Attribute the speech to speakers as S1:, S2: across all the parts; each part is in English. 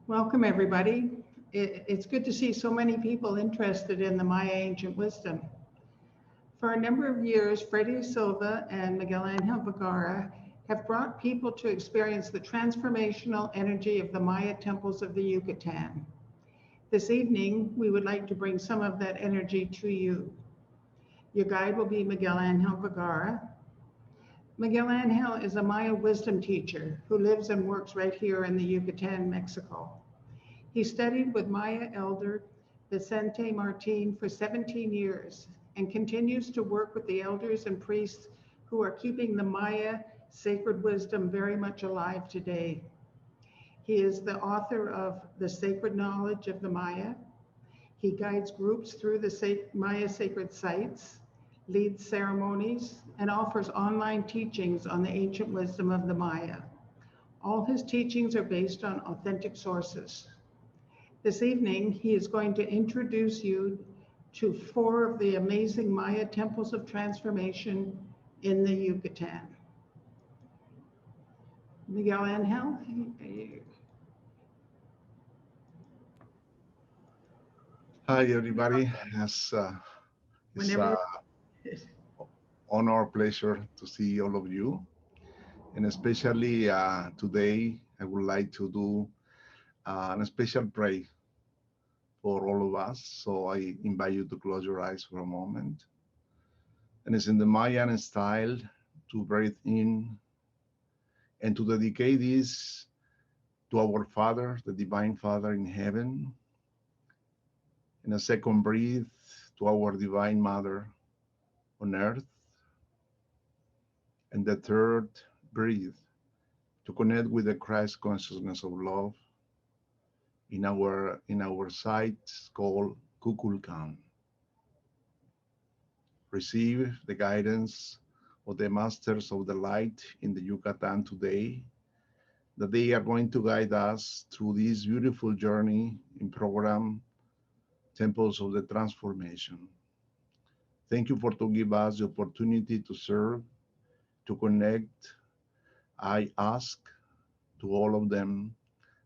S1: Welcome, everybody. It's good to see so many people interested in the Maya ancient wisdom. For a number of years, Freddie Silva and Miguel Angel Vergara have brought people to experience the transformational energy of the Maya temples of the Yucatan. This evening, we would like to bring some of that energy to you. Your guide will be Miguel Angel Vergara. Miguel Angel is a Maya wisdom teacher who lives and works right here in the Yucatan, Mexico. He studied with Maya elder Vicente Martin for 17 years and continues to work with the elders and priests who are keeping the Maya sacred wisdom very much alive today. He is the author of The Sacred Knowledge of the Maya. He guides groups through the Maya sacred sites, leads ceremonies, and offers online teachings on the ancient wisdom of the Maya. All his teachings are based on authentic sources. This evening, he is going to introduce you to 4 of the amazing Maya temples of transformation in the Yucatan. Miguel Angel?
S2: Hi, everybody. It's honor, pleasure to see all of you. And especially today, I would like to do a special prayer for all of us. So I invite you to close your eyes for a moment. And it's in the Mayan style to breathe in and to dedicate this to our Father, the Divine Father in heaven. And a second breath to our Divine Mother on earth. And the third breath to connect with the Christ consciousness of love in our site called Kukulkan. Receive the guidance of the Masters of the Light in the Yucatan today, that they are going to guide us through this beautiful journey in program Temples of the Transformation. Thank you for to give us the opportunity to serve, to connect. I ask to all of them,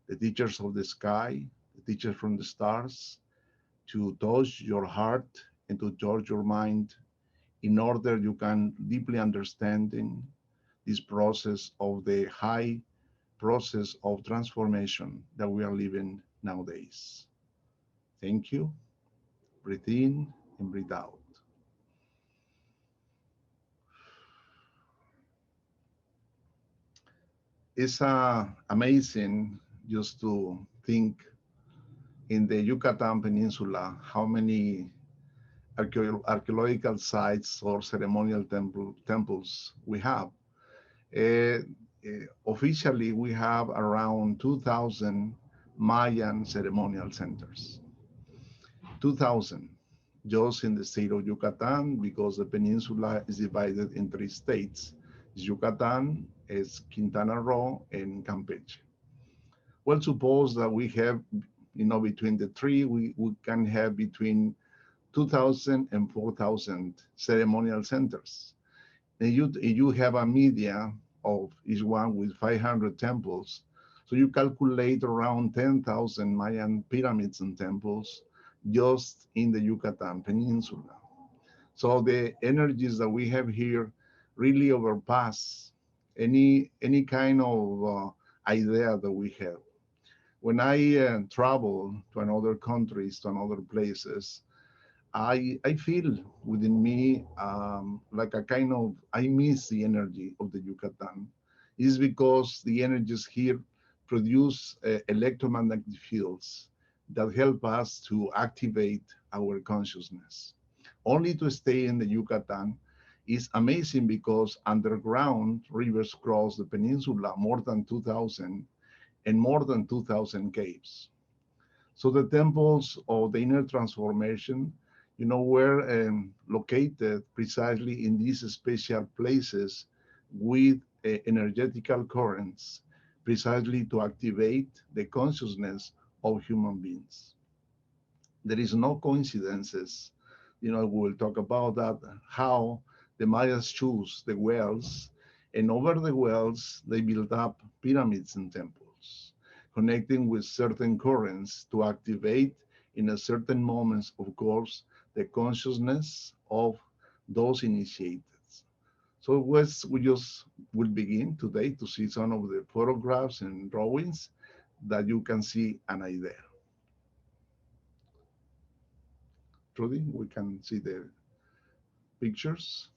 S2: the teachers of the sky, the teachers from the stars, to touch your heart and to touch your mind in order you can deeply understand in this process of the high process of transformation that we are living nowadays. Thank you. Breathe in and breathe out. It's amazing just to think in the Yucatan Peninsula how many archaeological sites or ceremonial temples we have. Officially, we have around 2,000 Mayan ceremonial centers. 2,000 just in the state of Yucatan, because the peninsula is divided in 3 states. Yucatan, is Quintana Roo, and Campeche. Well, suppose that we have, between the 3, we can have between 2,000 and 4,000 ceremonial centers. And you have a media of each one with 500 temples. So you calculate around 10,000 Mayan pyramids and temples just in the Yucatan Peninsula. So the energies that we have here really overpass any kind of idea that we have. When I travel to another countries, to another places, I feel within me like a kind of, I miss the energy of the Yucatan. It's because the energies here produce electromagnetic fields that help us to activate our consciousness. Only to stay in the Yucatan is amazing because underground rivers cross the peninsula, more than 2,000, and more than 2,000 caves. So the temples of the inner transformation, were located precisely in these special places with energetical currents, precisely to activate the consciousness of human beings. There is no coincidences. We will talk about that, how the Mayas choose the wells, and over the wells, they build up pyramids and temples. connecting with certain currents to activate in a certain moments, of course, the consciousness of those initiated. So we just will begin today to see some of the photographs and drawings that you can see an idea. Trudy, we can see the pictures.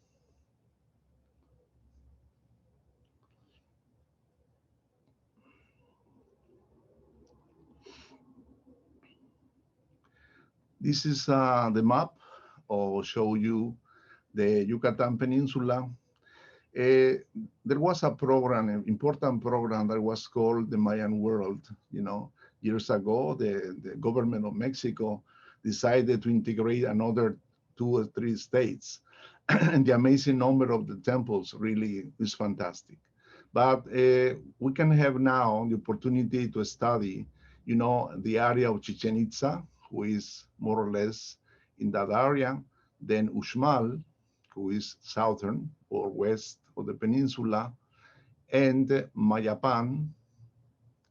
S2: This is the map, or show you the Yucatan Peninsula. There was a program, an important program that was called the Mayan World. Years ago, the government of Mexico decided to integrate another 2 or 3 states. And the amazing number of the temples really is fantastic. But we can have now the opportunity to study, the area of Chichen Itza, who is more or less in that area, then Uxmal, who is southern or west of the peninsula, and Mayapan,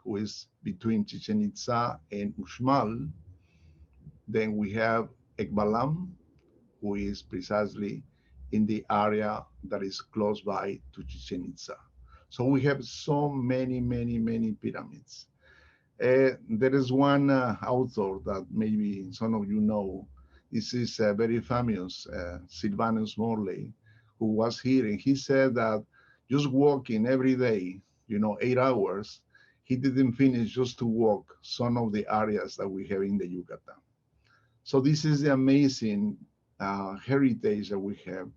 S2: who is between Chichen Itza and Uxmal. Then we have Balam, who is precisely in the area that is close by to Chichen Itza. So we have so many, many, many pyramids. There is one author that maybe some of you know. This is very famous, Sylvanus Morley, who was here, and he said that just walking every day, 8 hours, he didn't finish just to walk some of the areas that we have in the Yucatan. So this is the amazing heritage that we have.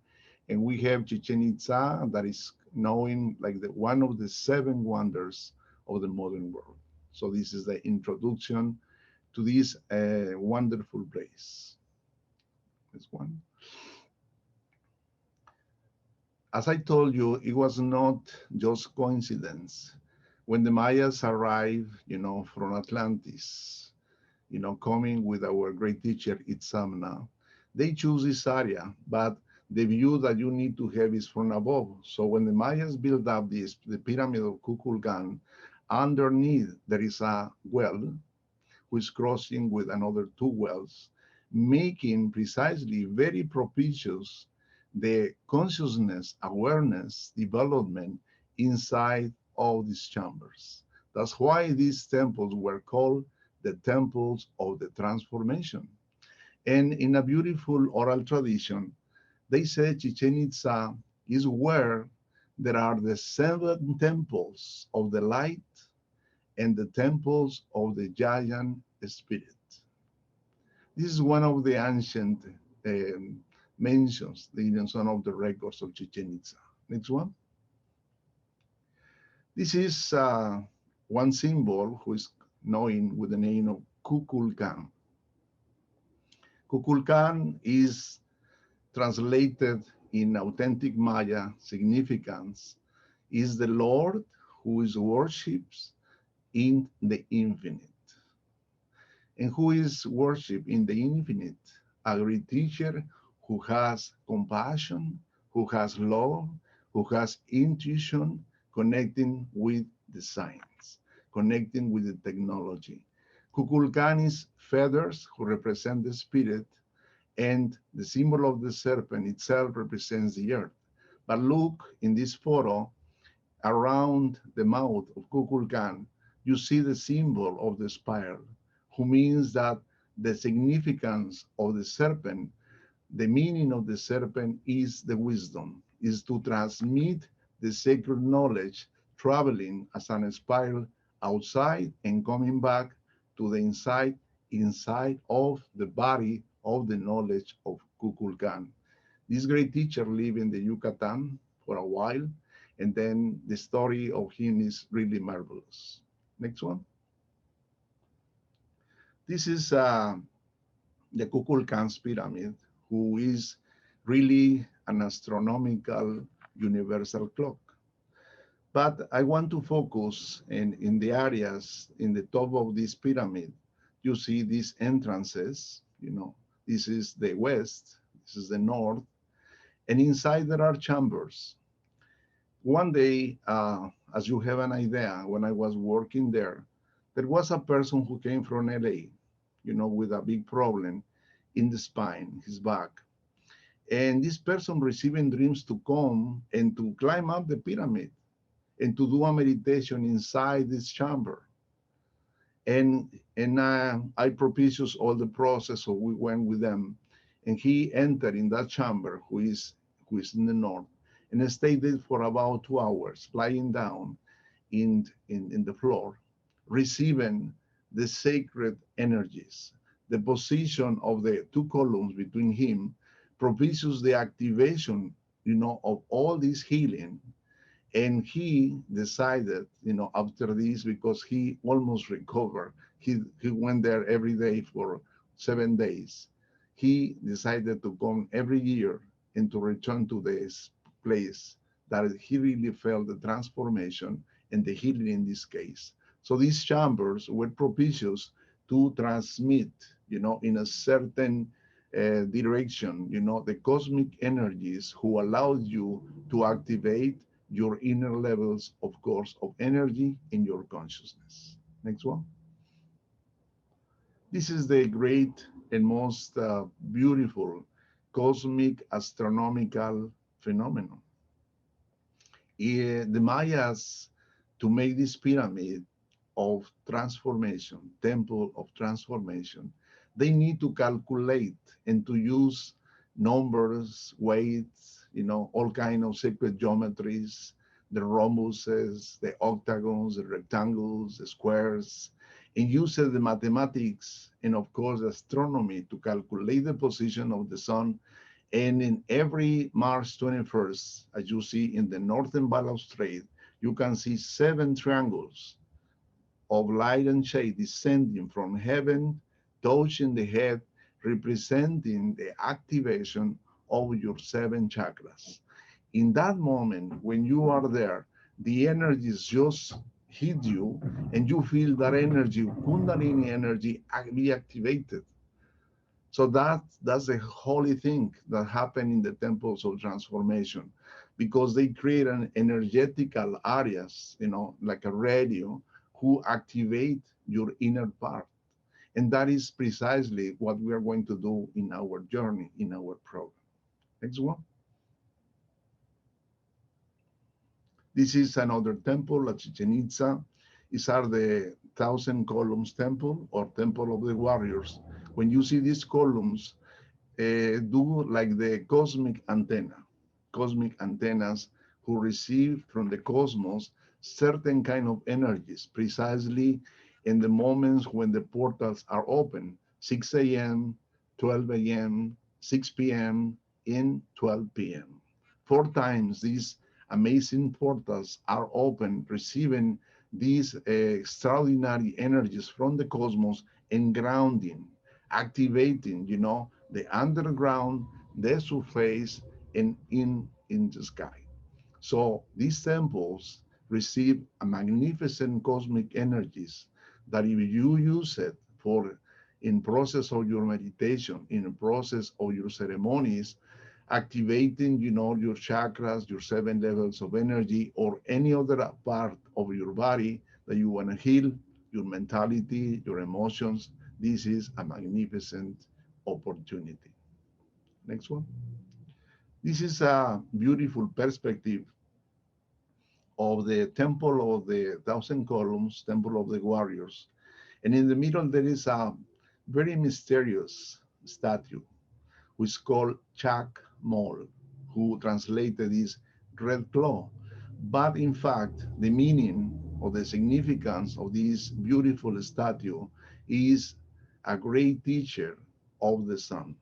S2: And we have Chichen Itza that is known like one of the 7 wonders of the modern world. So this is the introduction to this wonderful place. This one. As I told you, it was not just coincidence. When the Mayas arrived, from Atlantis, coming with our great teacher, Itzamna, they choose this area, but the view that you need to have is from above. So when the Mayas built up the pyramid of Kukulkan, underneath there is a well, which is crossing with another 2 wells, making precisely very propitious the consciousness, awareness, development inside all these chambers. That's why these temples were called the temples of the transformation. And in a beautiful oral tradition, they say Chichen Itza is where there are the 7 temples of the light and the temples of the giant spirit. This is one of the ancient mentions in some of the records of Chichen Itza. Next one. This is one symbol who is known with the name of Kukulkan. Kukulkan is translated in authentic Maya significance is the Lord who is worshipped in the infinite. And who is worshipped in the infinite? A great teacher who has compassion, who has love, who has intuition, connecting with the science, connecting with the technology. Kukulkan is feathers who represent the spirit, and the symbol of the serpent itself represents the earth. But look in this photo, around the mouth of Kukulkan, you see the symbol of the spiral, who means that the significance of the serpent, the meaning of the serpent is the wisdom, is to transmit the sacred knowledge, traveling as an spiral outside and coming back to the inside of the body of the knowledge of Kukulkan. This great teacher lived in the Yucatan for a while, and then the story of him is really marvelous. Next one. This is the Kukulkans Pyramid, who is really an astronomical universal clock. But I want to focus in the areas in the top of this pyramid. You see these entrances, this is the west, this is the north, and inside there are chambers. One day, as you have an idea, when I was working there There was a person who came from LA, with a big problem in the spine, his back. And this person receiving dreams to come and to climb up the pyramid and to do a meditation inside this chamber. And I propitious all the process, so we went with them. And he entered in that chamber, who is in the north, and stayed there for about 2 hours, lying down in the floor, receiving the sacred energies. The position of the two columns between him propitious the activation, of all this healing. And he decided, after this, because he almost recovered, he went there every day for 7 days. He decided to come every year and to return to this place that he really felt the transformation and the healing in this case. So these chambers were propitious to transmit, in a certain direction, the cosmic energies who allowed you to activate your inner levels, of course, of energy in your consciousness. Next one. This is the great and most beautiful cosmic astronomical phenomenon. The Mayas, to make this pyramid of transformation, temple of transformation, they need to calculate and to use numbers, weights, all kind of sacred geometries, the rhombuses, the octagons, the rectangles, the squares, and uses the mathematics and of course astronomy to calculate the position of the sun. And in every March 21st, as you see in the northern balustrade, you can see 7 triangles of light and shade descending from heaven, touching the head, representing the activation of your 7 chakras. In that moment, when you are there, the energies just hit you and you feel that energy, Kundalini energy, be activated. So that's the holy thing that happened in the temples of transformation, because they create an energetical areas, like a radio, who activate your inner part. And that is precisely what we are going to do in our journey, in our program. Next one. This is another temple at Chichen Itza. These are the 1,000 columns temple or temple of the warriors. When you see these columns, do like the cosmic antennas who receive from the cosmos certain kind of energies, precisely in the moments when the portals are open, 6 a.m., 12 a.m., 6 p.m., and 12 p.m. 4 times these amazing portals are open, receiving these extraordinary energies from the cosmos and grounding, activating, the underground, the surface, and in the sky. So these temples receive a magnificent cosmic energies that if you use it for in process of your meditation, in the process of your ceremonies, activating, your chakras, your 7 levels of energy, or any other part of your body that you want to heal, your mentality, your emotions, this is a magnificent opportunity. Next one. This is a beautiful perspective of the temple of the 1,000 columns, temple of the warriors. And in the middle, there is a very mysterious statue, which is called Chak Mol, who translated this red claw. But in fact, the meaning or the significance of this beautiful statue is a great teacher of the sun,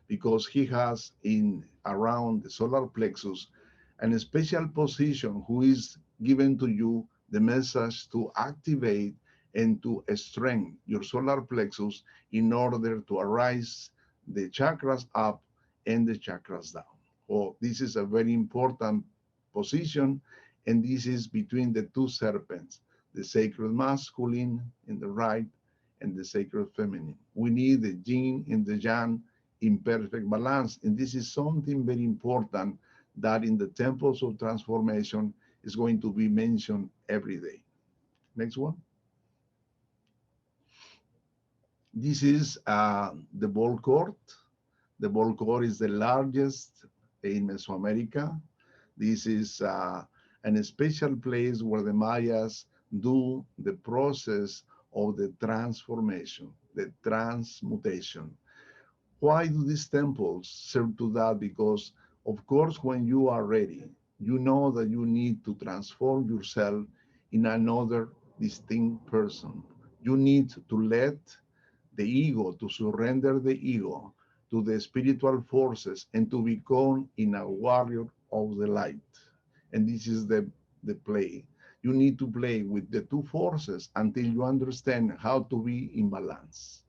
S2: because he has in around the solar plexus an special position who is given to you the message to activate and to strengthen your solar plexus in order to arise the chakras up and the chakras down. Oh, this is a very important position, and this is between the 2 serpents, the sacred masculine in the right and the sacred feminine. We need the yin and the yang in perfect balance, and this is something very important that in the temples of transformation is going to be mentioned every day. Next one. This is the ball court. The ball court is the largest in Mesoamerica. This is an special place where the Mayas do the process of the transformation, the transmutation. Why do these temples serve to that? Because, of course, when you are ready, you know that you need to transform yourself in another distinct person. You need to let the ego, to surrender the ego to the spiritual forces and to become in a warrior of the light. And this is the play. You need to play with the two forces until you understand how to be in balance.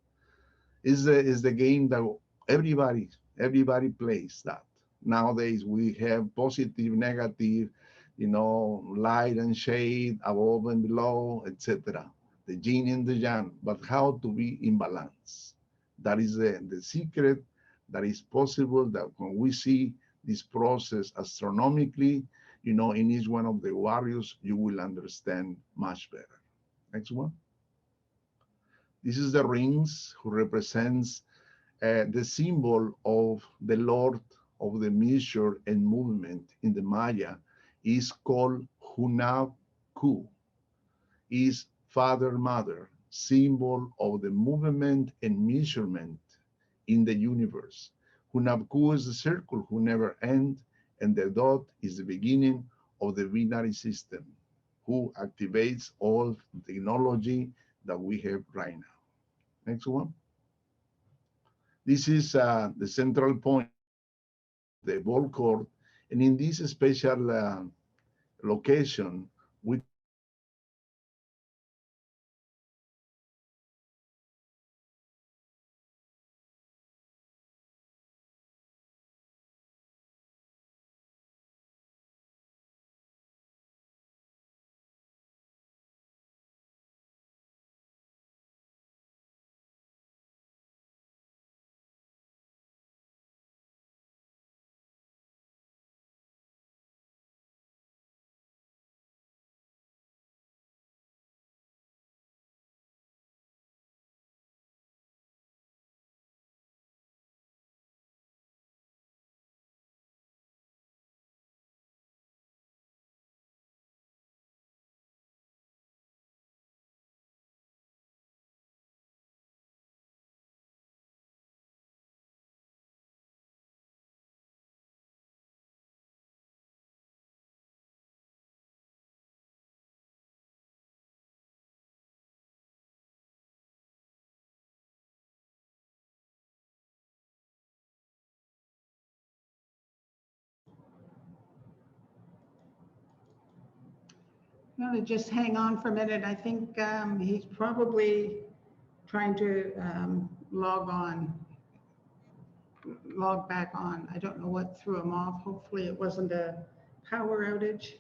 S2: Is the game that everybody plays that. Nowadays we have positive, negative, light and shade, above and below, etc. The yin and the yang, but how to be in balance. That is the secret that is possible, that when we see this process astronomically, in each one of the warriors, you will understand much better. Next one. This is the rings who represents the symbol of the Lord of the measure and movement in the Maya is called Hunab-Ku, is father, mother, symbol of the movement and measurement in the universe. Hunab-Ku is the circle who never ends, and the dot is the beginning of the binary system, who activates all technology that we have right now. Next one. This is the central point, the ball court, and in this special location, we
S1: I'm going to just hang on for a minute. I think he's probably trying to log back on. I don't know what threw him off. Hopefully it wasn't a power outage.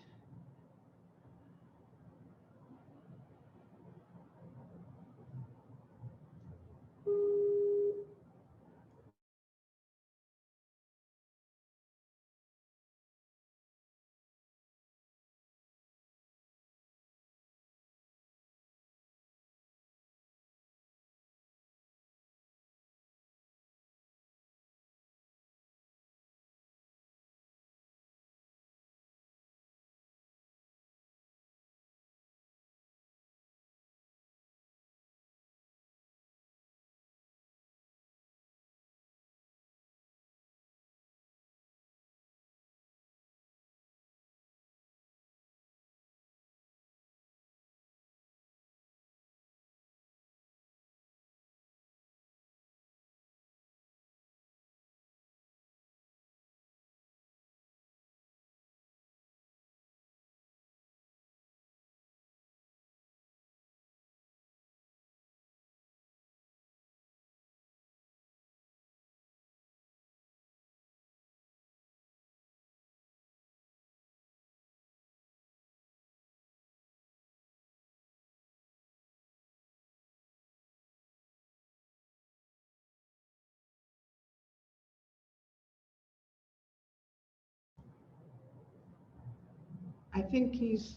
S1: I think he's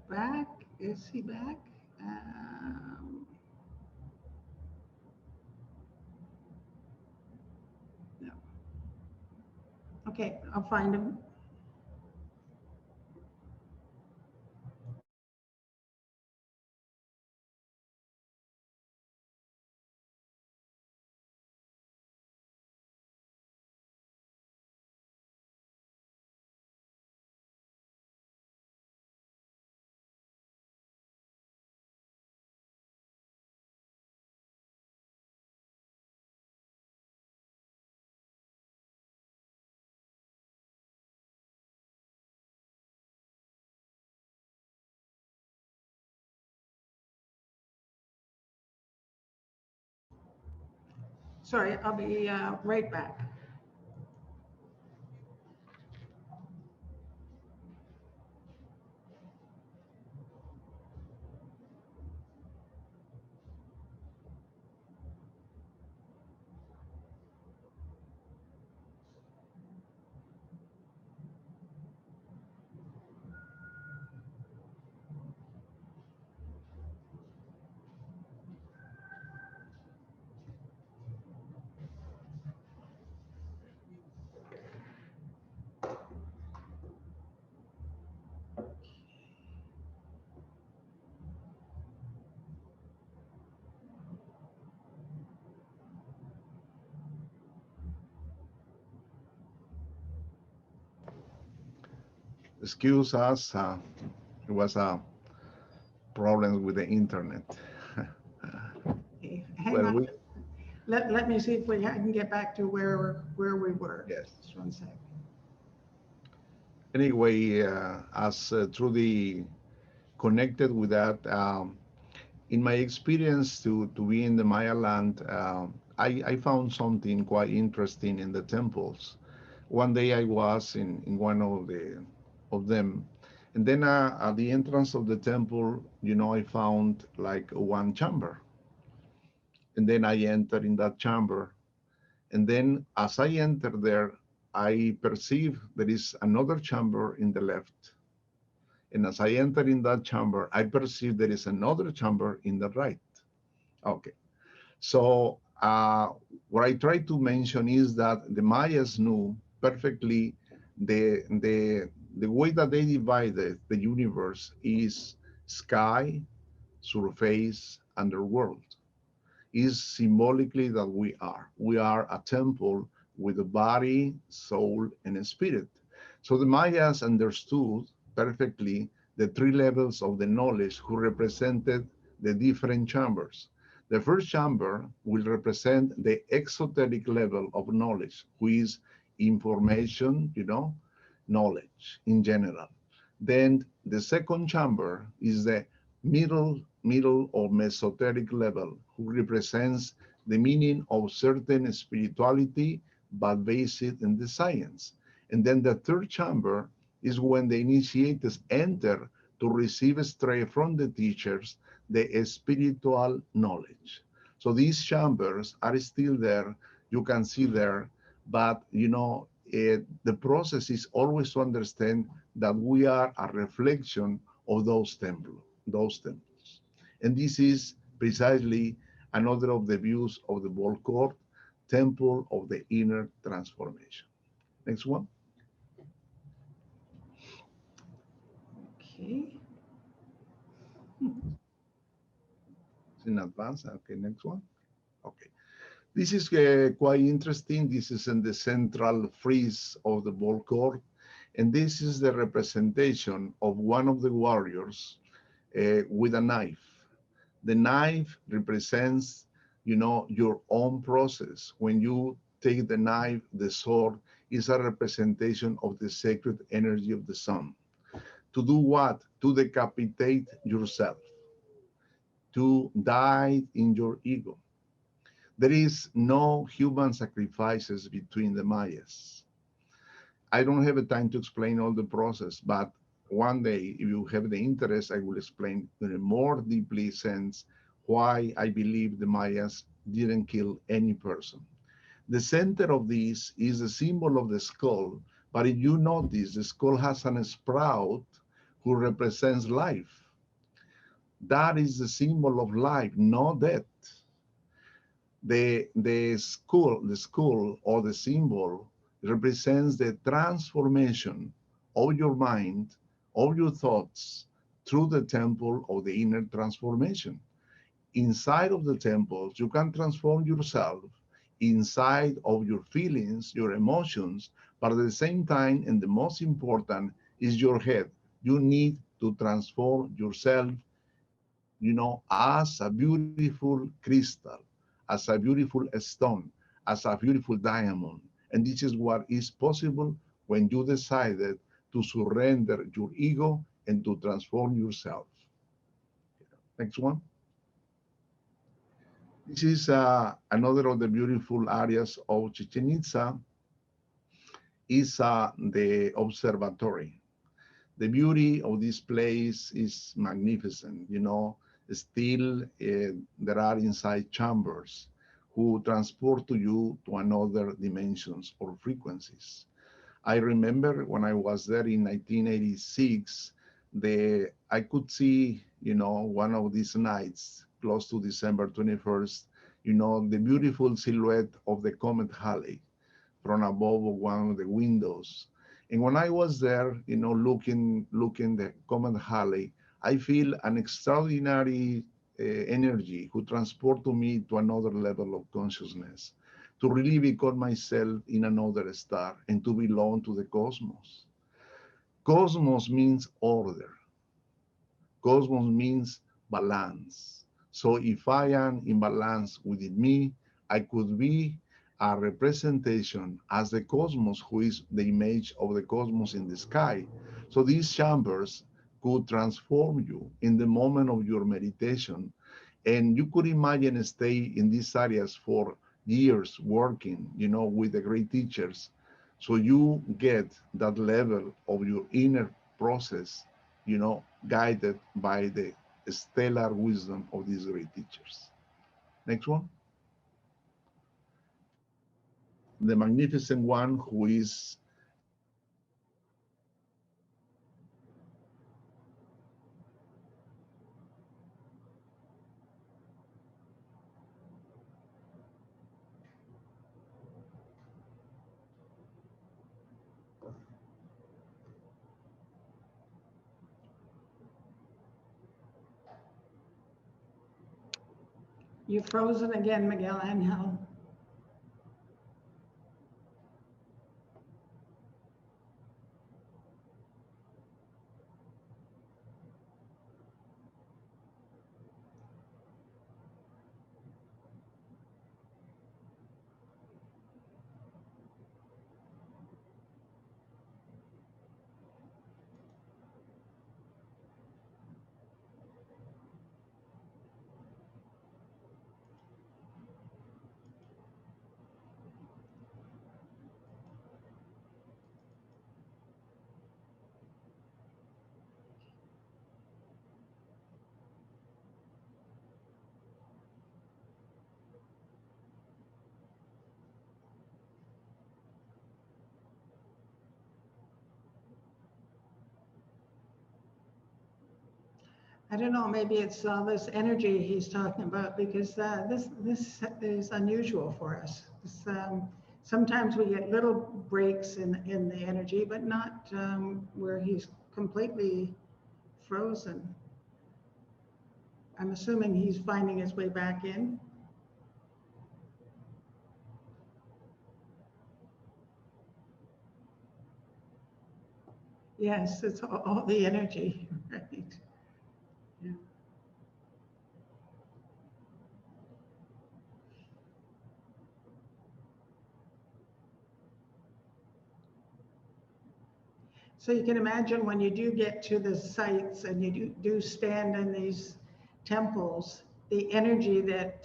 S1: back. Is he back? Um, Okay, I'll find them. Sorry, I'll be right back.
S2: Excuse us, it was a problem with the internet.
S1: Okay, hang
S2: Well,
S1: on. Let me see if we can get back to where we were.
S2: yes.
S1: Just one sec.
S2: Anyway, as Trudy connected with that, in my experience to be in the Maya land, I found something quite interesting in the temples. One day I was in one of them, and then at the entrance of the temple, I found like one chamber, and then I entered in that chamber, and then as I entered there, I perceive there is another chamber in the left, and as I enter in that chamber, I perceive there is another chamber in the right. Okay. So what I try to mention is that the Mayas knew perfectly the way that they divided the universe is sky, surface, underworld. Is symbolically that we are a temple with a body, soul, and a spirit. So the Mayas understood perfectly the three levels of the knowledge who represented the different chambers. The first chamber will represent the exoteric level of knowledge, which is information, knowledge in general. Then the second chamber is the middle or mesoteric level, who represents the meaning of certain spirituality, but based in the science. And then the third chamber is when the initiates enter to receive straight from the teachers the spiritual knowledge. So these chambers are still there. You can see there, but the process is always to understand that we are a reflection of those temples. And this is precisely another of the views of the ball court, temple of the inner transformation. Next one.
S1: Okay.
S2: It's in advance. Okay, next one. Okay. This is quite interesting. This is in the central frieze of the ball court. And this is the representation of one of the warriors with a knife. The knife represents, your own process. When you take the knife, the sword is a representation of the sacred energy of the sun. To do what? To decapitate yourself, to die in your ego. There is no human sacrifices between the Mayas. I don't have the time to explain all the process, but one day, if you have the interest, I will explain in a more deeply sense why I believe the Mayas didn't kill any person. The center of this is the symbol of the skull, but if you notice, the skull has an sprout who represents life. That is the symbol of life, not death. The skull or the symbol represents the transformation of your mind, of your thoughts, through the temple of the inner transformation. Inside of the temples, you can transform yourself inside of your feelings, your emotions, but at the same time, and the most important, is your head. You need to transform yourself, as a beautiful crystal, as a beautiful stone, as a beautiful diamond. And this is what is possible when you decided to surrender your ego and to transform yourself. Next one. This is another of the beautiful areas of Chichen Itza, is the observatory. The beauty of this place is magnificent. Still there are inside chambers who transport you to another dimensions or frequencies. I remember when I was there in 1986, I could see, one of these nights, close to December 21st, the beautiful silhouette of the comet Halley from above one of the windows. And when I was there, looking the comet Halley, I feel an extraordinary energy who transport to me to another level of consciousness, to really become myself in another star and to belong to the cosmos. Cosmos means order. Cosmos means balance. So if I am in balance within me, I could be a representation as the cosmos, who is the image of the cosmos in the sky. So these chambers could transform you in the moment of your meditation. And you could imagine stay in these areas for years working, with the great teachers. So you get that level of your inner process, guided by the stellar wisdom of these great teachers. Next one. The magnificent one who is
S1: You're frozen again, Miguel Angel. I don't know, maybe it's all this energy he's talking about, because this is unusual for us. Sometimes we get little breaks in the energy, but not where he's completely frozen. I'm assuming he's finding his way back in. Yes, it's all the energy, right? Yeah. So you can imagine when you do get to the sites and you do stand in these temples, the energy that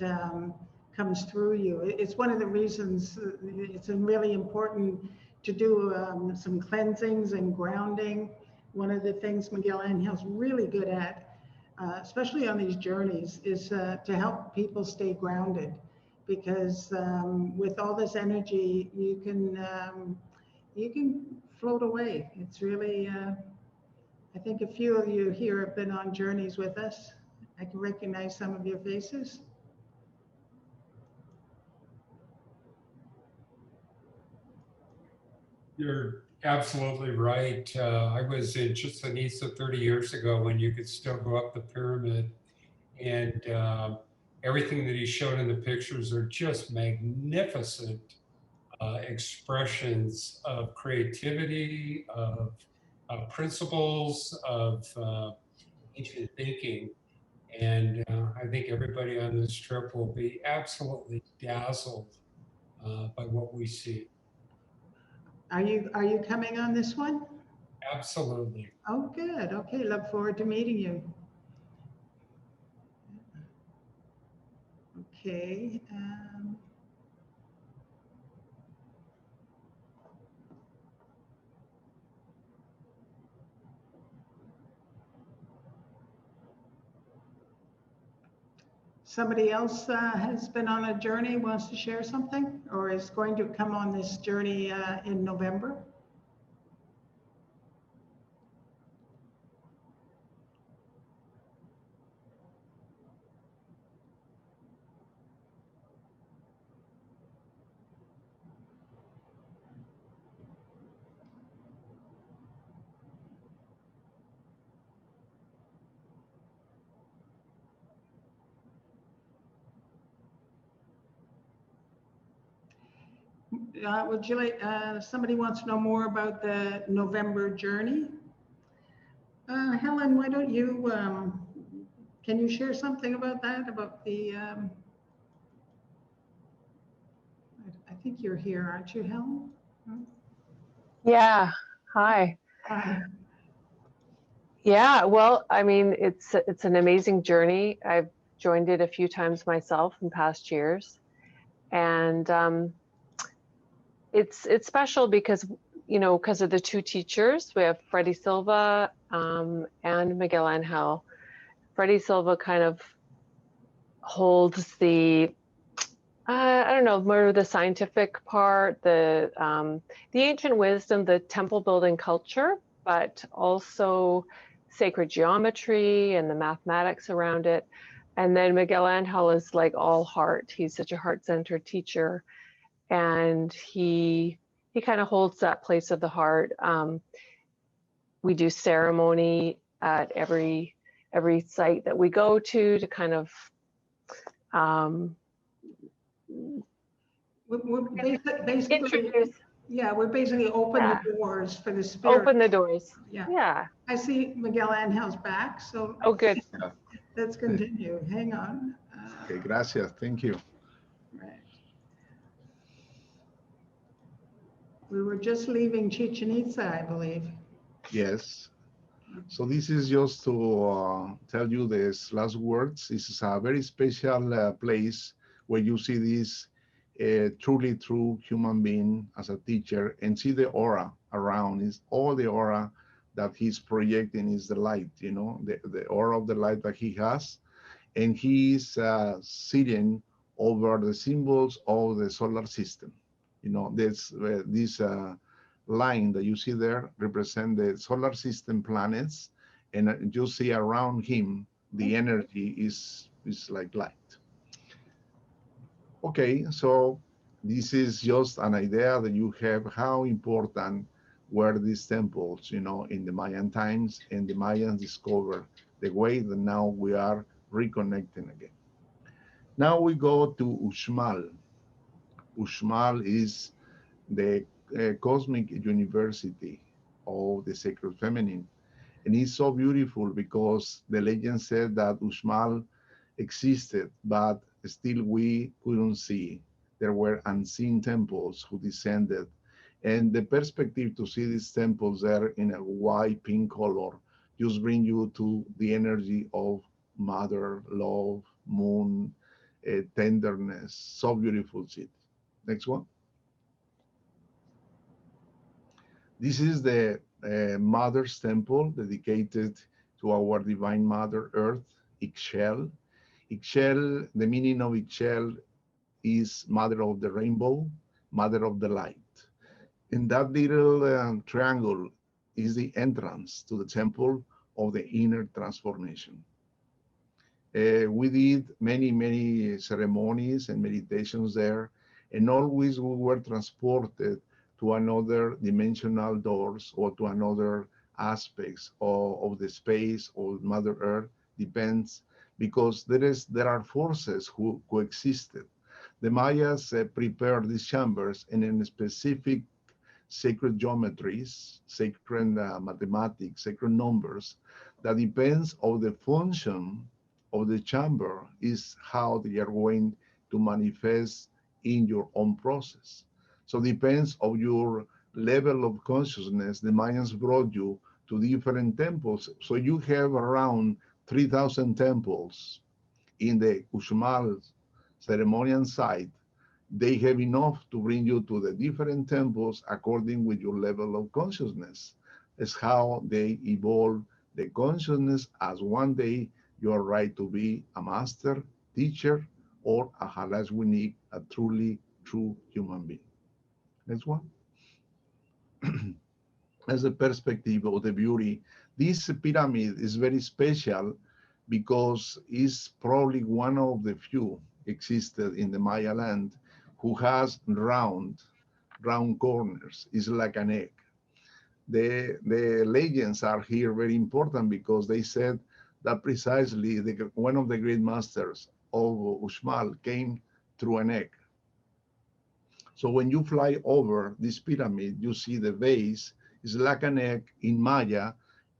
S1: comes through you. It's one of the reasons it's really important to do some cleansings and grounding. One of the things Miguel Angel's really good at, especially on these journeys, is to help people stay grounded, because with all this energy, you can float away. It's really, I think a few of you here have been on journeys with us. I can recognize some of your faces.
S3: You're absolutely right. I was in Chichen Itza 30 years ago when you could still go up the pyramid, and everything that he showed in the pictures are just magnificent expressions of creativity, of principles, of ancient thinking. And I think everybody on this trip will be absolutely dazzled by what we see.
S1: Are you coming on this one?
S3: Absolutely.
S1: Oh, good. Okay, look forward to meeting you. Okay. Somebody else has been on a journey, wants to share something, or is going to come on this journey in November? Would you like, somebody wants to know more about the November journey? Helen, why don't you, can you share something about that, about the, I think you're here, aren't you, Helen?
S4: Yeah, hi.
S1: Hi.
S4: Yeah, well, I mean, it's an amazing journey. I've joined it a few times myself in past years. And it's special because, you know, because of the two teachers. We have Freddie Silva and Miguel Angel. Freddie Silva kind of holds the, I don't know, more of the scientific part, the ancient wisdom, the temple building culture, but also sacred geometry and the mathematics around it. And then Miguel Angel is like all heart. He's such a heart-centered teacher. And he kind of holds that place of the heart. We do ceremony at every site that we go to kind of
S1: We're basically,
S4: introduce.
S1: yeah, we're basically open
S4: Yeah.
S1: the doors for the spirit.
S4: Open the doors.
S1: Yeah.
S4: Yeah.
S1: I see Miguel Angel's back, so
S4: Oh, good.
S1: let's continue. Hang on.
S2: Okay, gracias. Thank you.
S1: Right. We were just leaving Chichen Itza, I believe.
S2: Yes. So this is just to tell you these last words. This is a very special place where you see this truly true human being as a teacher and see the aura around. Is all the aura that he's projecting is the light, you know, the aura of the light that he has. And he's sitting over the symbols of the solar system. You know, this line that you see there represent the solar system planets, and you see around him the energy is like light. Okay, so this is just an idea that you have how important were these temples, you know, in the Mayan times, and the Mayans discovered the way that now we are reconnecting again. Now we go to Uxmal. Uxmal is the cosmic university of the sacred feminine. And it's so beautiful because the legend said that Uxmal existed, but still we couldn't see. There were unseen temples who descended. And the perspective to see these temples there in a white pink color just bring you to the energy of mother, love, moon, tenderness. So beautiful city. Next one. This is the Mother's Temple dedicated to our Divine Mother Earth, Ixchel. Ixchel, the meaning of Ixchel is Mother of the Rainbow, Mother of the Light. And that little triangle is the entrance to the temple of the inner transformation. We did many ceremonies and meditations there, and always we were transported to another dimensional doors or to another aspects of the space or Mother Earth, depends, because there are forces who coexisted. The Mayas prepared these chambers in specific sacred geometries, sacred mathematics, sacred numbers, that depends on the function of the chamber is how they are going to manifest in your own process. So depends on your level of consciousness. The Mayans brought you to different temples. So you have around 3,000 temples in the Uxmal ceremonial site. They have enough to bring you to the different temples according with your level of consciousness. It's how they evolve the consciousness as one day you are right to be a master, teacher, or a halashwinik, a truly true human being. Next one. As a perspective of the beauty, this pyramid is very special because it's probably one of the few existed in the Maya land who has round corners. It's like an egg. The legends are here very important because they said that precisely one of the great masters of Uxmal came through an egg. So when you fly over this pyramid, you see the base is like an egg. In Maya,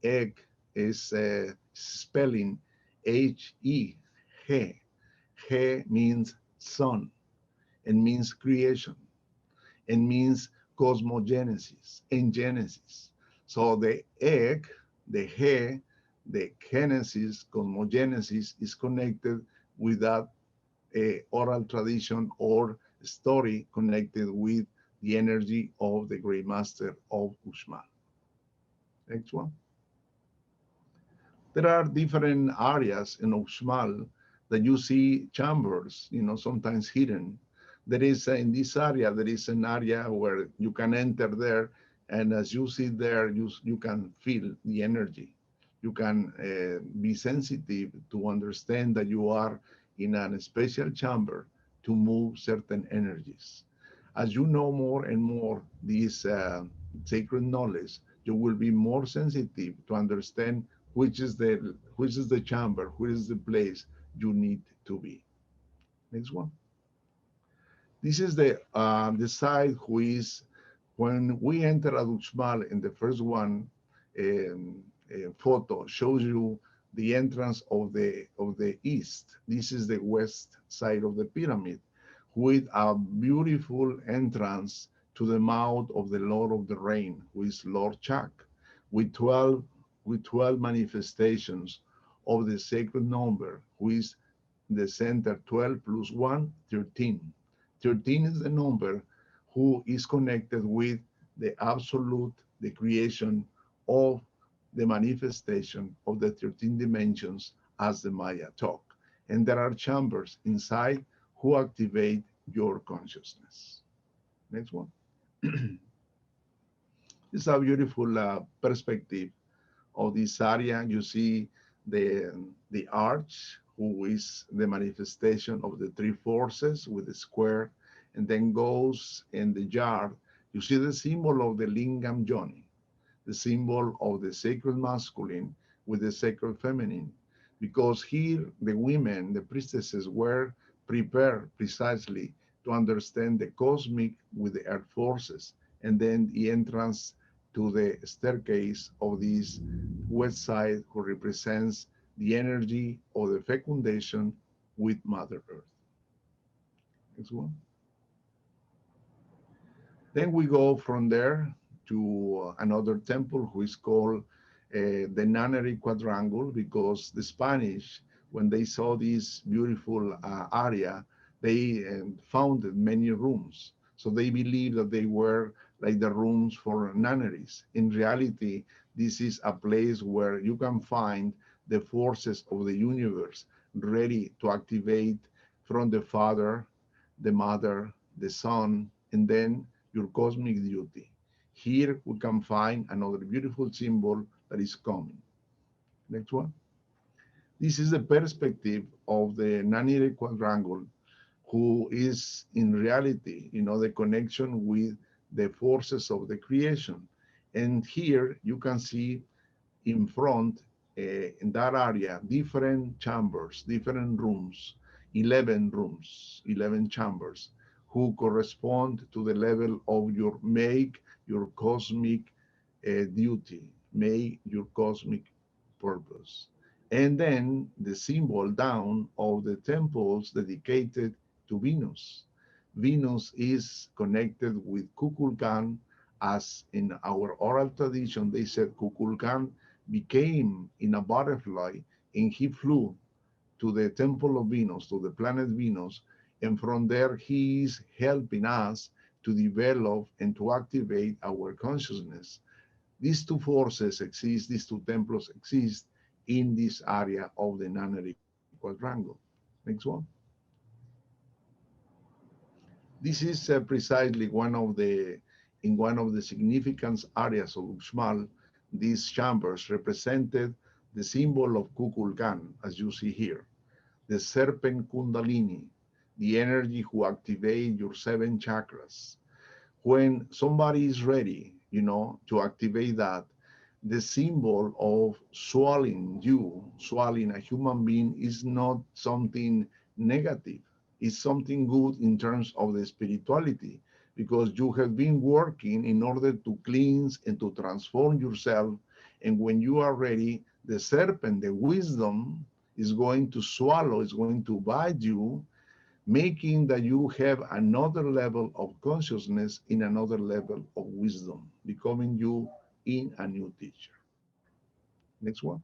S2: egg is spelling H-E, He. He means sun and means creation and means cosmogenesis and genesis. So the egg, the He, the genesis, cosmogenesis is connected with that oral tradition or story connected with the energy of the great master of Uxmal. Next one. There are different areas in Uxmal that you see chambers, sometimes hidden. There is in this area, there is an area where you can enter there, and as you sit there, you can feel the energy. You can be sensitive to understand that you are in a special chamber to move certain energies. As you know more and more this sacred knowledge, you will be more sensitive to understand which is the chamber, which is the place you need to be. Next one. This is the side who is, when we enter Uxmal in the first one, photo shows you the entrance of the east. This is the west side of the pyramid, with a beautiful entrance to the mouth of the Lord of the Rain, who is Lord Chak, with 12 manifestations of the sacred number, who is the center 12 plus 1, 13. 13 is the number who is connected with the absolute, the creation of the manifestation of the 13 dimensions as the Maya talk. And there are chambers inside who activate your consciousness. Next one. It's a beautiful perspective of this area. You see the arch, who is the manifestation of the three forces with the square, and then goes in the yard. You see the symbol of the lingam yoni, the symbol of the sacred masculine with the sacred feminine, because here the women, the priestesses, were prepared precisely to understand the cosmic with the earth forces, and then the entrance to the staircase of this west side, who represents the energy of the fecundation with Mother Earth. Next one. Then we go from there to another temple, who is called the Nunnery Quadrangle, because the Spanish, when they saw this beautiful area, they founded many rooms. So they believed that they were like the rooms for nunneries. In reality, this is a place where you can find the forces of the universe ready to activate from the Father, the Mother, the Son, and then your cosmic duty. Here we can find another beautiful symbol that is coming. Next one. This is the perspective of the Nunnery Quadrangle, who is in reality, the connection with the forces of the creation. And here you can see in front, in that area, different chambers, different rooms, 11 rooms, 11 chambers, who correspond to the level of your your cosmic duty, make your cosmic purpose. And then the symbol down of the temples dedicated to Venus. Venus is connected with Kukulkan, as in our oral tradition, they said Kukulkan became in a butterfly and he flew to the temple of Venus, to the planet Venus, and from there he is helping us to develop and to activate our consciousness. These two forces exist, these two temples exist in this area of the Nanary quadrangle. Next one. This is precisely in one of the significant areas of Uxmal. These chambers represented the symbol of Kukulkan, as you see here, the serpent Kundalini, the energy who activate your 7 chakras. When somebody is ready, to activate that, the symbol of swallowing a human being is not something negative. It's something good in terms of the spirituality, because you have been working in order to cleanse and to transform yourself. And when you are ready, the serpent, the wisdom, is going to swallow, is going to bite you, making that you have another level of consciousness in another level of wisdom, becoming you in a new teacher. Next one.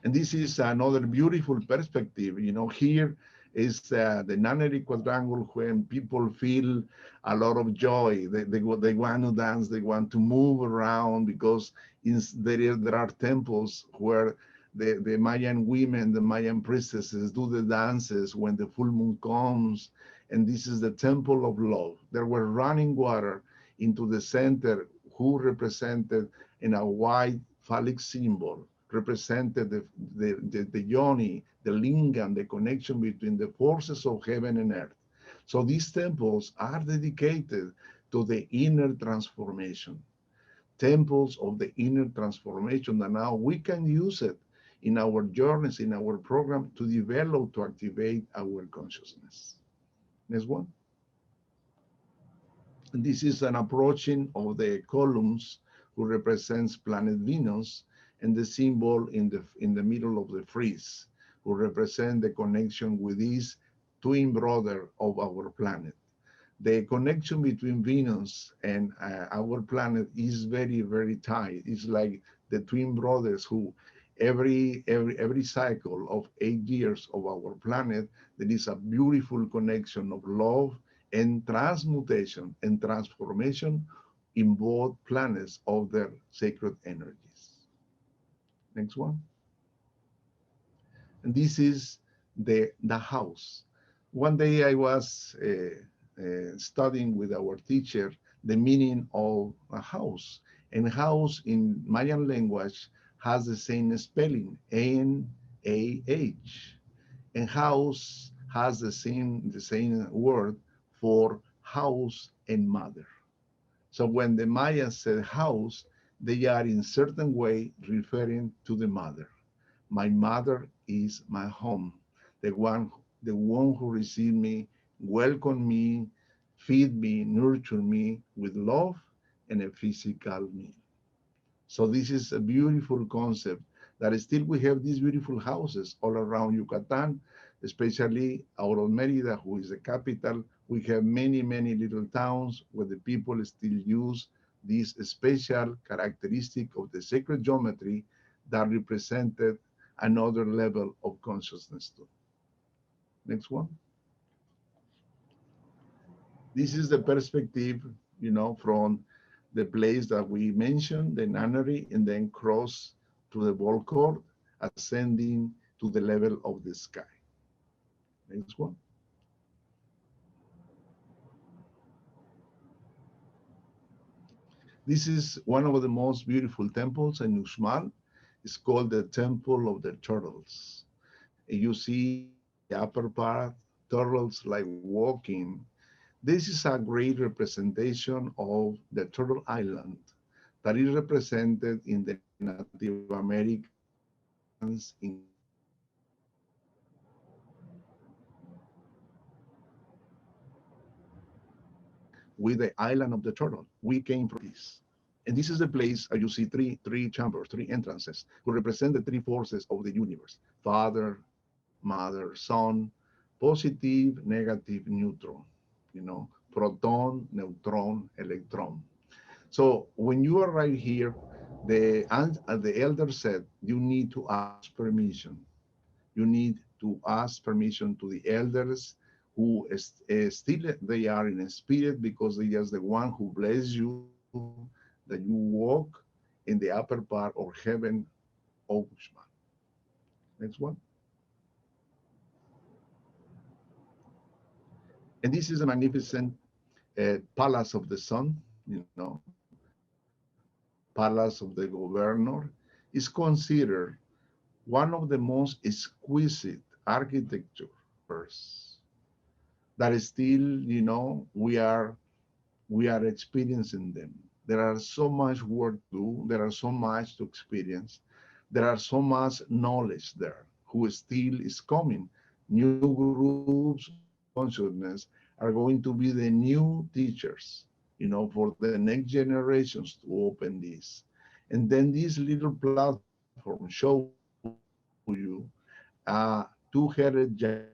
S2: And this is another beautiful perspective. Here is the Nanary quadrangle, when people feel a lot of joy. They want to dance, they want to move around, because there are temples where the Mayan women, the Mayan priestesses do the dances when the full moon comes. And this is the temple of love. There were running water into the center, who represented in a white phallic symbol, represented the yoni, the lingam, the connection between the forces of heaven and earth. So these temples are dedicated to the inner transformation, temples of the inner transformation, that now we can use it in our journeys, in our program, to develop, to activate our consciousness. Next one. And this is an approaching of the columns, who represents planet Venus, and the symbol in the middle of the frieze, who represent the connection with this twin brother of our planet. The connection between Venus and our planet is very, very tight. It's like the twin brothers who every cycle of 8 years of our planet, there is a beautiful connection of love and transmutation and transformation in both planets of their sacred energies. Next one. And this is the house. One day I was studying with our teacher the meaning of a house. And house in Mayan language has the same spelling, N-A-H. And house has the same word for house and mother. So when the Mayas said house, they are in certain way referring to the mother. My mother is my home, the one who received me, welcomed me, feed me, nurture me with love and a physical meal. So this is a beautiful concept that still we have these beautiful houses all around Yucatan, especially out of Mérida, who is the capital. We have many, many little towns where the people still use this special characteristic of the sacred geometry that represented another level of consciousness too. Next one. This is the perspective, from the place that we mentioned, the Nanary, and then cross to the ball court, ascending to the level of the sky. Next one. This is one of the most beautiful temples in Uxmal. It's called the Temple of the Turtles. And you see the upper part, turtles like walking. This is a great representation of the turtle island that is represented in the Native Americans in with the island of the turtle. We came from this. And this is the place you see three chambers, three entrances, who represent the three forces of the universe: Father, Mother, Son, positive, negative, neutral, proton, neutron, electron. So when you are right here, the elder said, you need to ask permission. You need to ask permission to the elders who still they are in a spirit, because they are the one who bless you, that you walk in the upper part of heaven, Uxmal. Next one. And this is a magnificent palace of the sun, palace of the governor, is considered one of the most exquisite architectures that is still, we are experiencing them. There are so much work to do. There are so much to experience. There are so much knowledge there who still is coming. New groups of consciousness are going to be the new teachers, for the next generations to open this. And then this little platform show you a two-headed jaguar.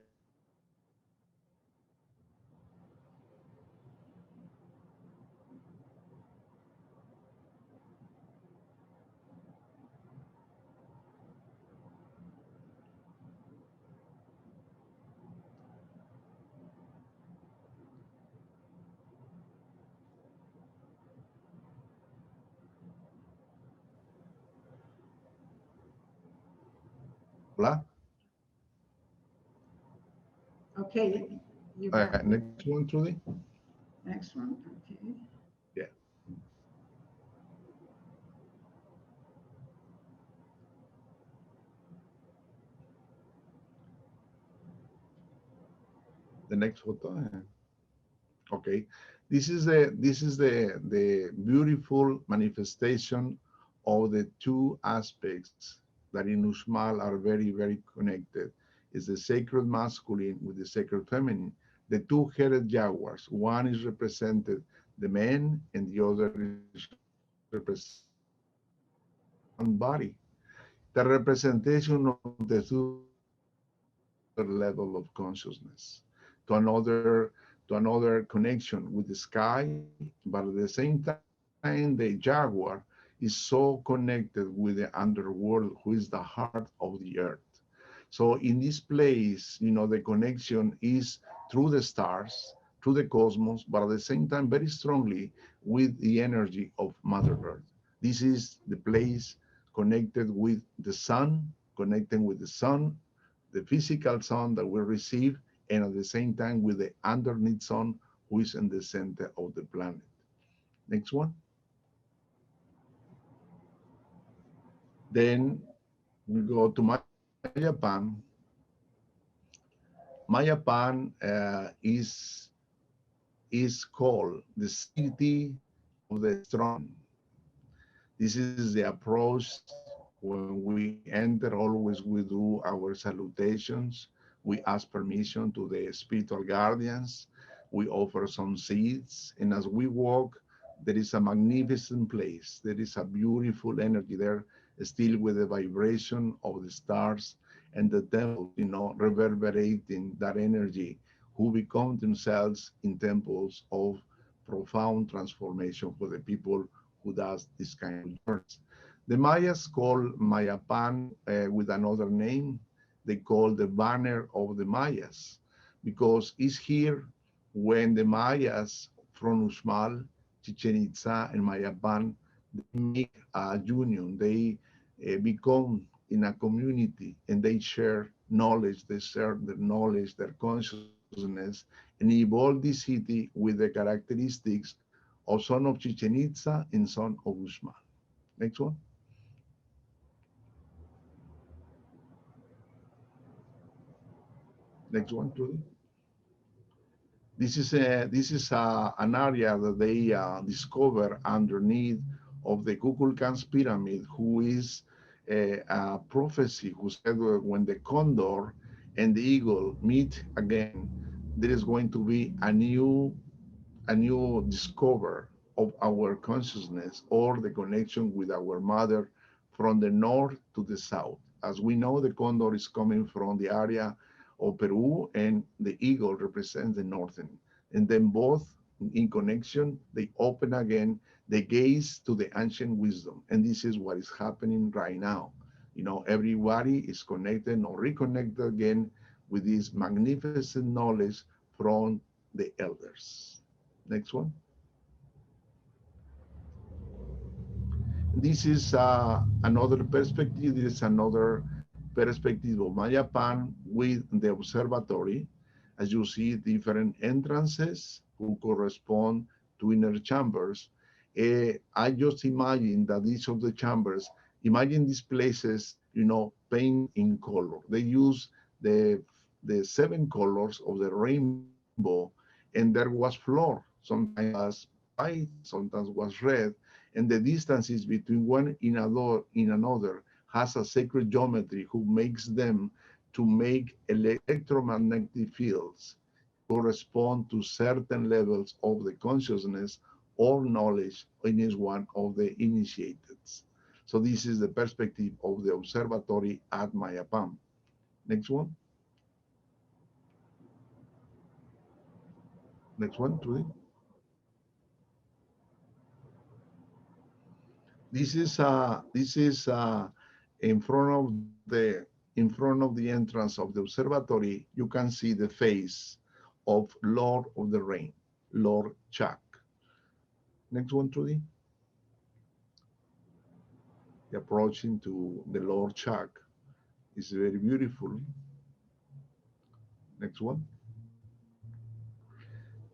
S1: Okay, you got
S2: Next one, Trudy.
S1: next one. Okay.
S2: Yeah. The next photo. Okay. This is the beautiful manifestation of the two aspects that in Uxmal are very, very connected. Is the sacred masculine with the sacred feminine. The two-headed jaguars. One is represented the man, and the other is represented one body. The representation of the two level of consciousness to another connection with the sky, but at the same time, the jaguar is so connected with the underworld, who is the heart of the earth. So in this place, the connection is through the stars, through the cosmos, but at the same time, very strongly with the energy of Mother Earth. This is the place connected with the sun, connecting with the sun, the physical sun that we receive, and at the same time with the underneath sun, who is in the center of the planet. Next one. Then we go to Mayapan. Mayapan is called the city of the strong. This is the approach. When we enter, always we do our salutations. We ask permission to the spiritual guardians. We offer some seeds. And as we walk, there is a magnificent place. There is a beautiful energy there, still with the vibration of the stars and the temple, reverberating that energy, who become themselves in temples of profound transformation for the people who does this kind of journeys. The Mayas call Mayapan with another name. They call the banner of the Mayas, because it's here when the Mayas from Uxmal, Chichen Itza, and Mayapan, they make a union. They become in a community, and they share knowledge. They share their knowledge, their consciousness, and evolve this city with the characteristics of son of Chichen Itza and son of Uxmal. Next one. Next one, Trudy. This is an area that they discovered underneath of the Kukulkans Pyramid, who is a prophecy who said when the condor and the eagle meet again, there is going to be a new discover of our consciousness or the connection with our mother from the north to the south. As we know, the condor is coming from the area of Peru and the eagle represents the northern. And then both in connection, they open again the gaze to the ancient wisdom. And this is what is happening right now. You know, everybody is connected or reconnected again with this magnificent knowledge from the elders. Next one. This is another perspective. This is another perspective of Mayapan with the observatory. As you see, different entrances who correspond to inner chambers. I just imagine that each of the chambers, imagine these places, you know, paint in color. They use the 7 colors of the rainbow, and there was floor. Sometimes was white, sometimes was red, and the distances between one in another has a sacred geometry who makes them to make electromagnetic fields correspond to certain levels of the consciousness or knowledge in each one of the initiated. So this is the perspective of the observatory at Mayapan. Next one. Next one, Trudy. This is in front of the entrance of the observatory. You can see the face of Lord of the Rain, Lord Chak. Next one, Trudy. The approaching to the Lord Chak is very beautiful. Next one.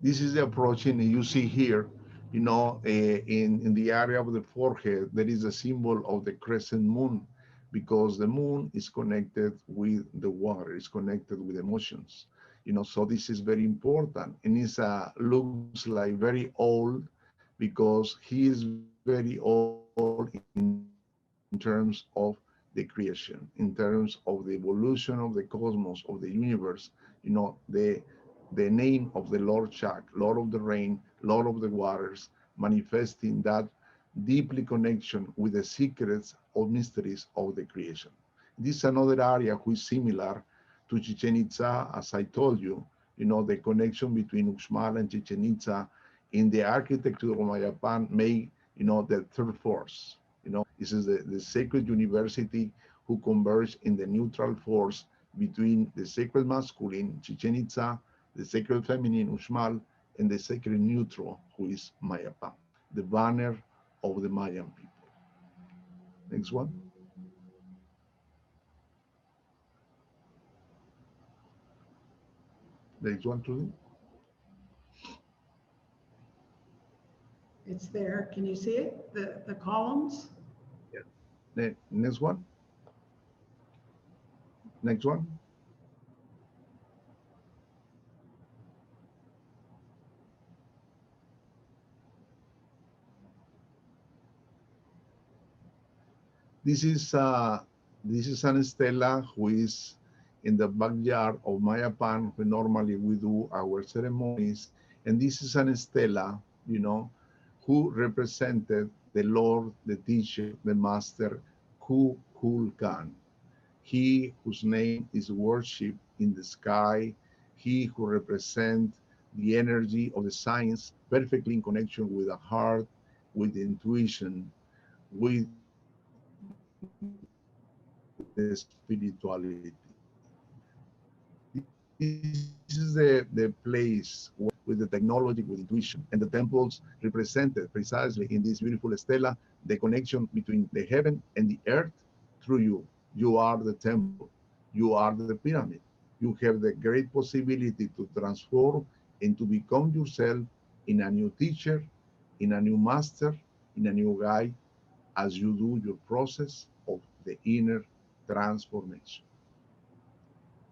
S2: This is the approaching, and you see here, you know, in the area of the forehead, there is a symbol of the crescent moon, because the moon is connected with the water, is connected with emotions. You know, so this is very important. And it looks like very old, because he is very old in terms of the creation, in terms of the evolution of the cosmos, of the universe. You know, the name of the Lord Chak, Lord of the Rain, Lord of the Waters, manifesting that deeply connection with the secrets or mysteries of the creation. This is another area which is similar to Chichen Itza, as I told you, you know, the connection between Uxmal and Chichen Itza in the architecture of Mayapan make, you know, the third force. You know, this is the sacred university who converge in the neutral force between the sacred masculine, Chichen Itza, the sacred feminine, Uxmal, and the sacred neutral, who is Mayapan, the banner of the Mayan people. Next one. Next one, Trudy.
S1: It's there. Can you see it? The columns?
S2: Yeah. Next one. Next one. This is an stela who is in the backyard of Mayapan, where normally we do our ceremonies. And this is an stela, you know, who represented the Lord, the teacher, the master, Kukulkan. He whose name is worship in the sky, he who represents the energy of the science, perfectly in connection with the heart, with the intuition, with the spirituality. This is the place with the technology, with intuition, and the temples represented precisely in this beautiful stela, the connection between the heaven and the earth through you. You are the temple. You are the pyramid. You have the great possibility to transform and to become yourself in a new teacher, in a new master, in a new guide, as you do your process of the inner transformation.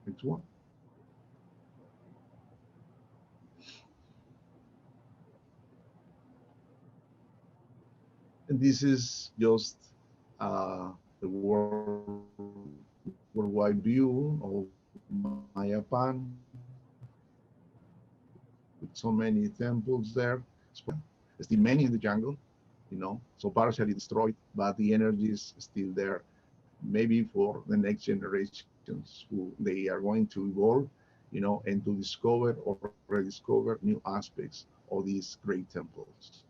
S2: Next one. And this is just the worldwide view of Mayapan, with so many temples there. There's still many in the jungle, so partially destroyed, but the energy is still there. Maybe for the next generations who they are going to evolve, and to discover or rediscover new aspects of these great temples.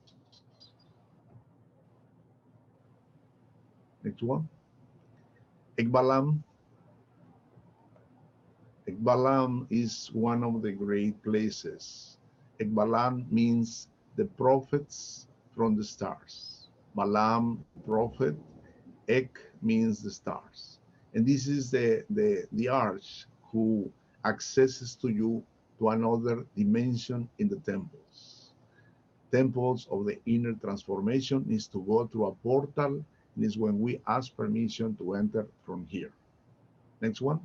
S2: Next one. Balam. Balam is one of the great places. Balam means the prophets from the stars. Balam, prophet. Ek means the stars. And this is the arch who accesses to you to another dimension in the temples. Temples of the inner transformation is to go through a portal, and is when we ask permission to enter from here. Next one.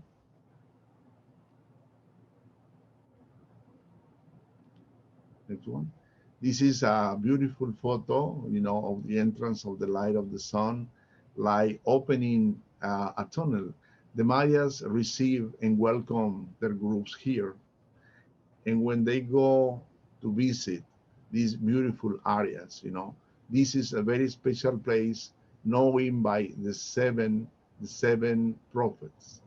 S2: Next one. This is a beautiful photo, of the entrance of the light of the sun, like opening a tunnel. The Mayas receive and welcome their groups here. And when they go to visit these beautiful areas, this is a very special place, known by the seven prophets,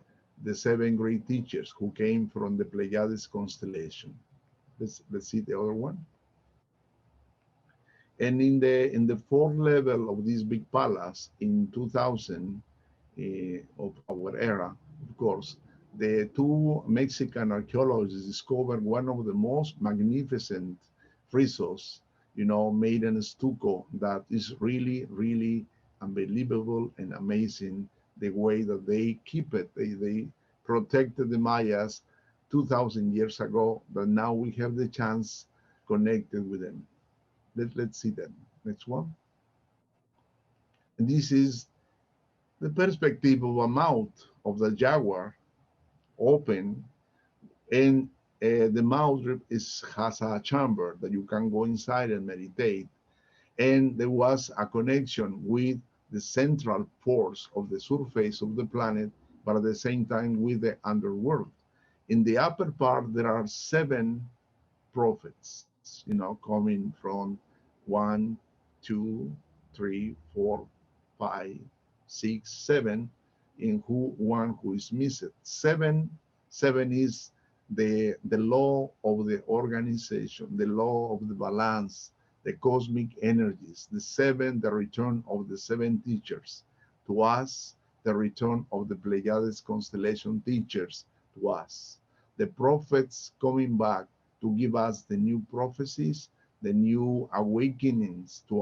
S2: the 7 great teachers who came from the Pleiades constellation. Let's see the other one. And in the 4th level of this big palace in 2000 of our era, of course, the 2 Mexican archaeologists discovered one of the most magnificent friezos, made in stucco, that is really, really unbelievable and amazing, the way that they keep it. They protected the Mayas 2,000 years ago, but now we have the chance connected with them. Let's see them. Next one. And this is the perspective of a mouth of the jaguar open, and the mouth has a chamber that you can go inside and meditate. And there was a connection with the central force of the surface of the planet, but at the same time with the underworld. In the upper part, there are 7 prophets, coming from 1, 2, 3, 4, 5, 6, 7, in one who is missing. 7 is the law of the organization, the law of the balance, the cosmic energies. The 7, the return of the 7 teachers to us, the return of the Pleiades constellation teachers to us. The prophets coming back to give us the new prophecies, the new awakenings to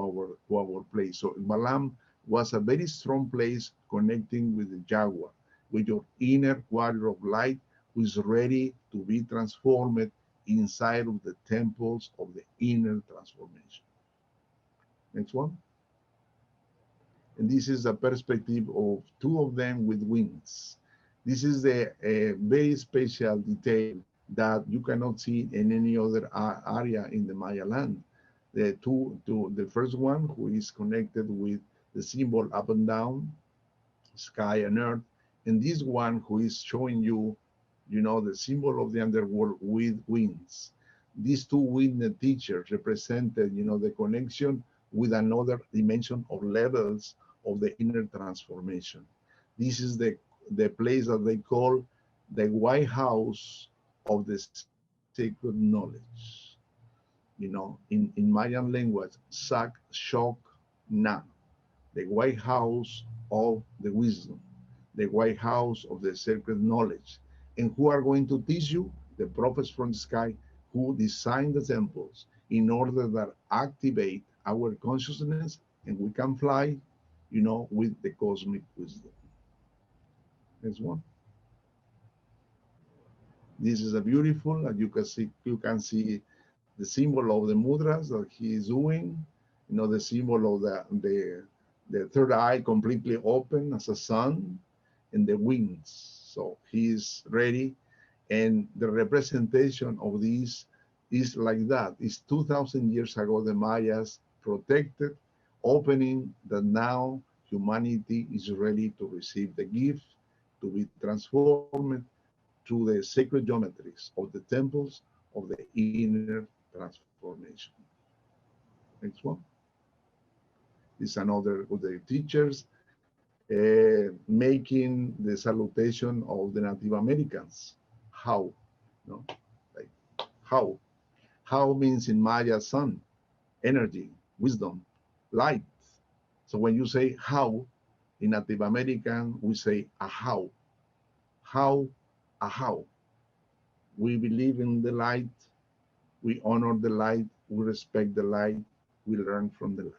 S2: our place. So Balam was a very strong place connecting with the jaguar, with your inner warrior of light who is ready to be transformed inside of the temples of the inner transformation. Next one. And this is a perspective of 2 of them with wings. This is the very special detail that you cannot see in any other area in the Maya land. The first one who is connected with the symbol up and down, sky and earth, and this one who is showing you, the symbol of the underworld with wings. These 2 winged teachers represented, the connection with another dimension of levels of the inner transformation. This is the place that they call the White House of the sacred knowledge. In Mayan language, Sak Shok Na, the White House of the wisdom, the White House of the sacred knowledge. And who are going to teach you? The prophets from the sky who designed the temples in order that activate our consciousness and we can fly, with the cosmic wisdom. Next one. This is a beautiful, as you can see the symbol of the mudras that he is doing, the symbol of the 3rd eye completely open as a sun, and the wings. So he is ready, and the representation of this is like that. It's 2,000 years ago, the Mayas protected opening that now humanity is ready to receive the gift, to be transformed through the sacred geometries of the temples of the inner transformation. Next one. This is another of the teachers making the salutation of the Native Americans. How? No? Like how? How means in Maya sun, energy, wisdom, light. So when you say how, in Native American, we say a how. How, a how. We believe in the light, we honor the light, we respect the light, we learn from the light.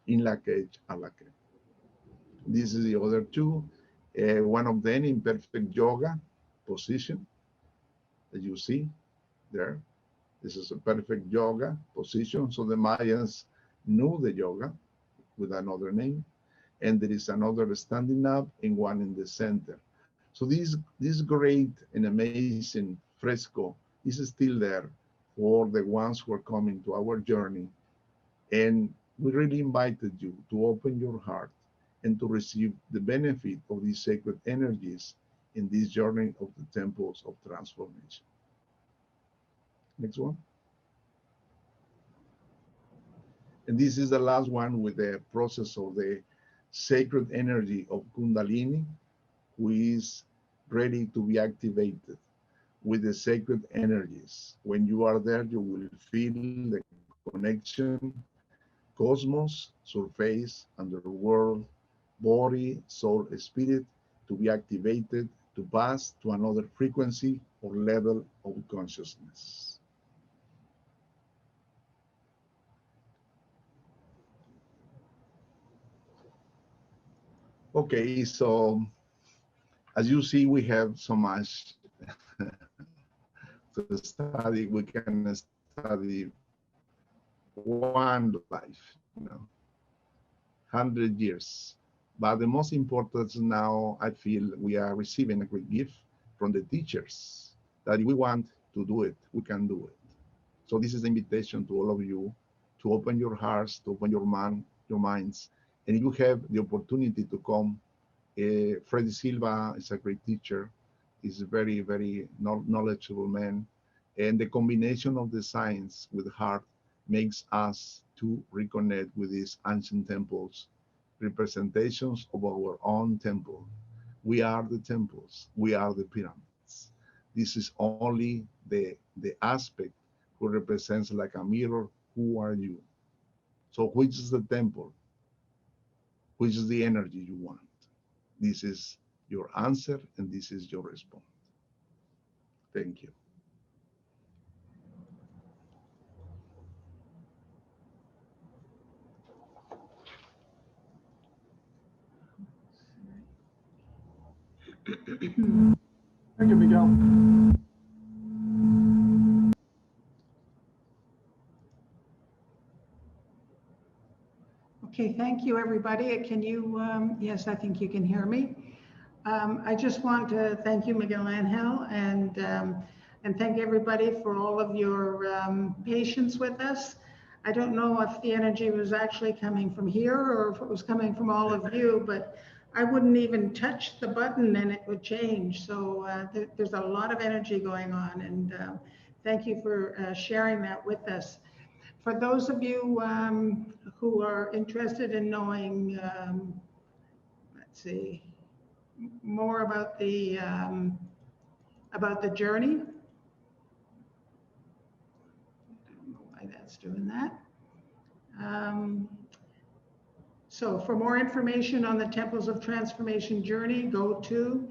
S2: In lak'ech, a lak'ech. This is the other two. One of them in perfect yoga position, that you see there. This is a perfect yoga position. So the Mayans knew the yoga with another name. And there is another standing up and one in the center. So this great and amazing fresco is still there for the ones who are coming to our journey. And we really invited you to open your heart and to receive the benefit of these sacred energies in this journey of the temples of transformation. Next one. And this is the last one with the process of the sacred energy of Kundalini, who is ready to be activated with the sacred energies. When you are there, you will feel the connection, cosmos, surface, underworld, body, soul, spirit, to be activated, to pass to another frequency or level of consciousness. Okay, so as you see, we have so much to study. We can study one life, 100 years. But the most important now, I feel we are receiving a great gift from the teachers that if we want to do it, we can do it. So this is the invitation to all of you to open your hearts, to open your minds. And if you have the opportunity to come, Freddy Silva is a great teacher. He's a very, very knowledgeable man. And the combination of the science with the heart makes us to reconnect with these ancient temples, representations of our own temple. We are the temples. We are the pyramids. This is only the aspect who represents like a mirror. Who are you? So which is the temple? Which is the energy you want? This is your answer, and this is your response. Thank you.
S5: Thank you, Miguel.
S1: Okay, thank you, everybody. Can you, yes, I think you can hear me. I just want to thank you, Miguel Angel, and thank everybody for all of your patience with us. I don't know if the energy was actually coming from here or if it was coming from all of you, but I wouldn't even touch the button and it would change. So there's a lot of energy going on, and thank you for sharing that with us. For those of you who are interested in knowing, let's see, more about the journey, I don't know why that's doing that. So for more information on the Temples of Transformation journey, go to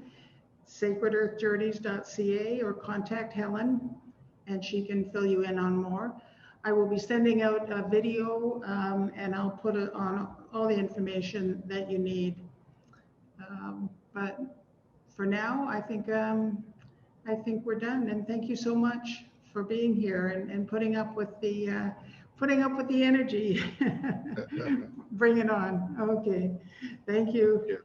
S1: sacredearthjourneys.ca or contact Helen, and she can fill you in on more. I will be sending out a video, and I'll put it on all the information that you need. But for now, I think we're done. And thank you so much for being here and putting up with the energy. Bring it on. Okay. Thank you.